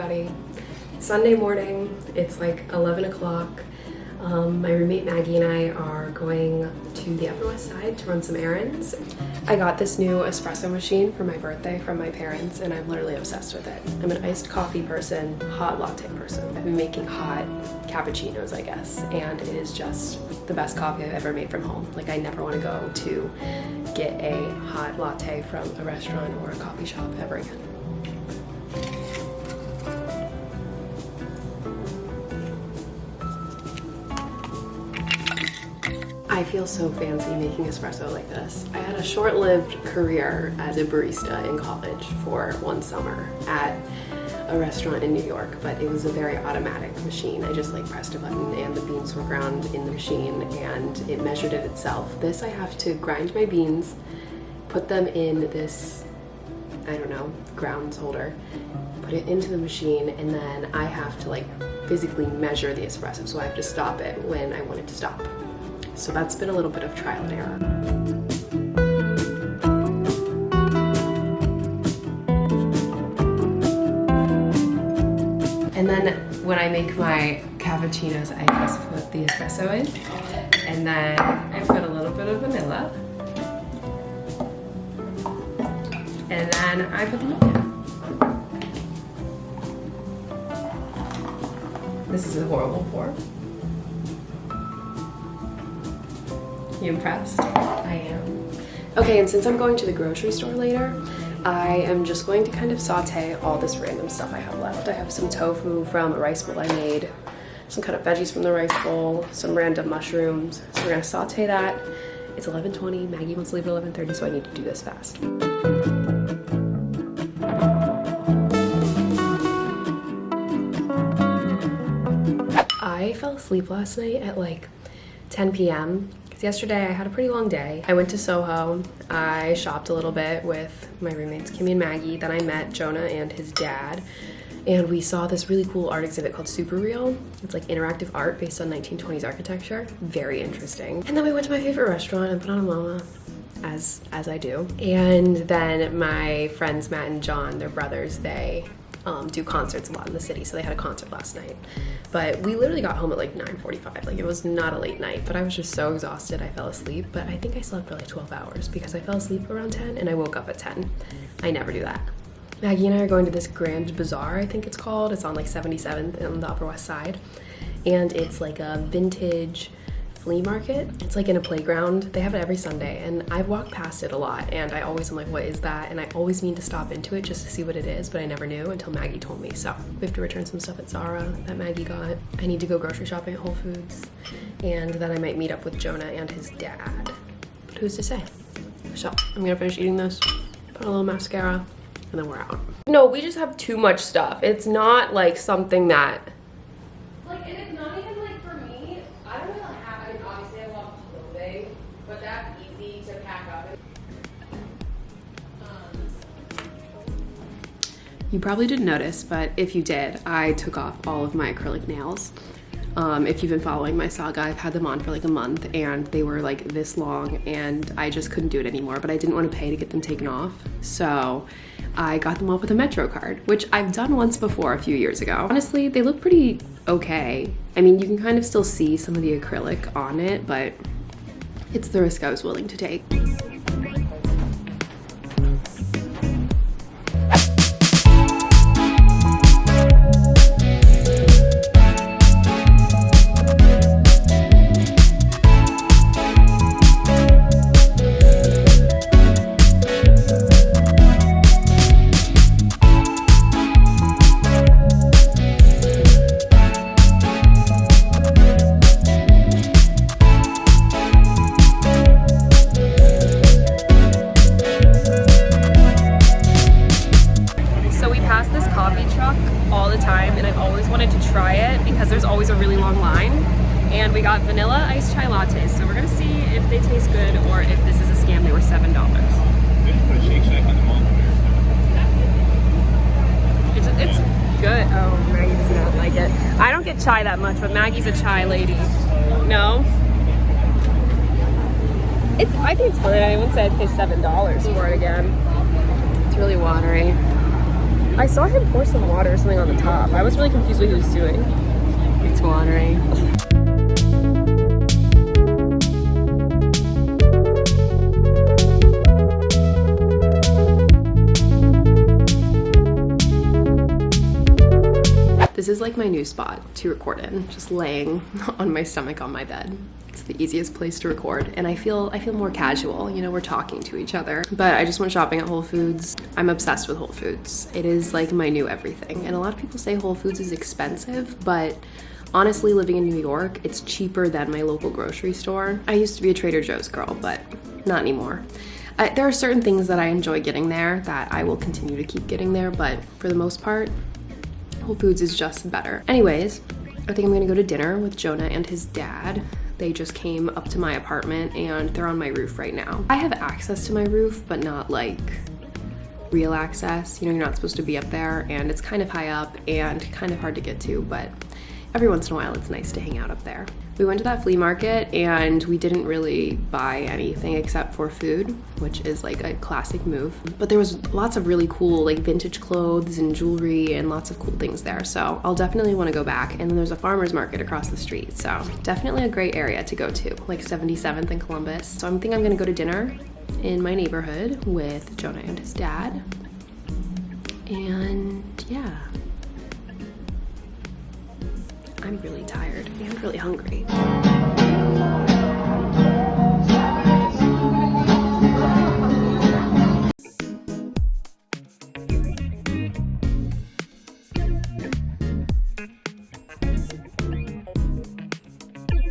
everybody. It's Sunday morning. It's like 11 o'clock. My roommate Maggie and I are going to the Upper West Side to run some errands. I got this new espresso machine for my birthday from my parents and I'm literally obsessed with it. I'm an iced coffee person, hot latte person. I've been making hot cappuccinos, I guess, and it is just the best coffee I've ever made from home. Like, I never want to go to get a hot latte from a restaurant or a coffee shop ever again. I feel so fancy making espresso like this. I had a short-lived career as a barista in college for one summer at a restaurant in New York, but it was a very automatic machine. I just like pressed a button and the beans were ground in the machine and it measured it itself. This, I have to grind my beans, put them in this, I don't know, grounds holder, put it into the machine, and then I have to like physically measure the espresso, so I have to stop it when I want it to stop. So that's been a little bit of trial and error. And then when I make my cappuccinos, I just put the espresso in, and then I put a little bit of vanilla, and then I put the milk in. This is a horrible pour. You impressed? I am. Okay, and since I'm going to the grocery store later, I am just going to kind of saute all this random stuff I have left. I have some tofu from a rice bowl I made, some cut up veggies from the rice bowl, some random mushrooms. So we're gonna saute that. It's 11:20, Maggie wants to leave at 11:30, so I need to do this fast. I fell asleep last night at like 10 p.m. Yesterday I had a pretty long day. I went to Soho, I shopped a little bit with my roommates Kimmy and Maggie, then I met Jonah and his dad, and we saw this really cool art exhibit called SuperReal. It's like interactive art based on 1920s architecture. Very interesting. And then we went to my favorite restaurant and put on a mama, as I do. And then my friends Matt and John, they're brothers, they do concerts a lot in the city, so they had a concert last night. But we literally got home at like 9:45. Like, it was not a late night, but I was just so exhausted I fell asleep. But I think I slept for like 12 hours because I fell asleep around 10 and I woke up at 10. I never do that. Maggie and I are going to this Grand Bazaar, I think it's called. It's on like 77th on the Upper West Side, and it's like a vintage flea market. It's like in a playground. They have it every Sunday, and I've walked past it a lot, and I always am like, what is that? And I always mean to stop into it just to see what it is, but I never knew until Maggie told me. So we have to return some stuff at Zara that Maggie got. I need to go grocery shopping at Whole Foods, and then I might meet up with Jonah and his dad, but who's to say? So I'm gonna finish eating this, put a little mascara, and then we're out. No, we just have too much stuff. It's not like something that like, and it's not even like, for me, I don't really have, I mean, obviously I love clothing, but that's easy to pack up. You probably didn't notice, but if you did, I took off all of my acrylic nails. If you've been following my saga, I've had them on for like a month and they were like this long and I just couldn't do it anymore, but I didn't want to pay to get them taken off. So I got them off with a Metro card, which I've done once before a few years ago. Honestly, they look pretty okay. I mean, you can kind of still see some of the acrylic on it, but it's the risk I was willing to take. And we got vanilla iced chai lattes, so we're gonna see if they taste good or if this is a scam. They were $7. It's good. Oh, Maggie does not like it. I don't get chai that much, but Maggie's a chai lady. No? I think it's fine. I wouldn't say I'd pay $7 for it again. It's really watery. I saw him pour some water or something on the top. I was really confused what he was doing. It's watering. This is like my new spot to record in, just laying on my stomach on my bed. It's the easiest place to record, and I feel more casual. You know, we're talking to each other. But I just went shopping at Whole Foods. I'm obsessed with Whole Foods. It is like my new everything. And a lot of people say Whole Foods is expensive, but honestly, living in New York, it's cheaper than my local grocery store. I used to be a Trader Joe's girl, but not anymore. There are certain things that I enjoy getting there that I will continue to keep getting there, but for the most part, Whole Foods is just better. Anyways, I think I'm gonna go to dinner with Jonah and his dad. They just came up to my apartment and they're on my roof right now. I have access to my roof, but not like real access. You know, you're not supposed to be up there, and it's kind of high up and kind of hard to get to, but every once in a while it's nice to hang out up there. We went to that flea market and we didn't really buy anything except for food, which is like a classic move. But there was lots of really cool like vintage clothes and jewelry and lots of cool things there. So I'll definitely want to go back. And then there's a farmer's market across the street. So definitely a great area to go to, like 77th and Columbus. So I think I'm gonna go to dinner in my neighborhood with Jonah and his dad. And yeah. I'm really tired and really hungry.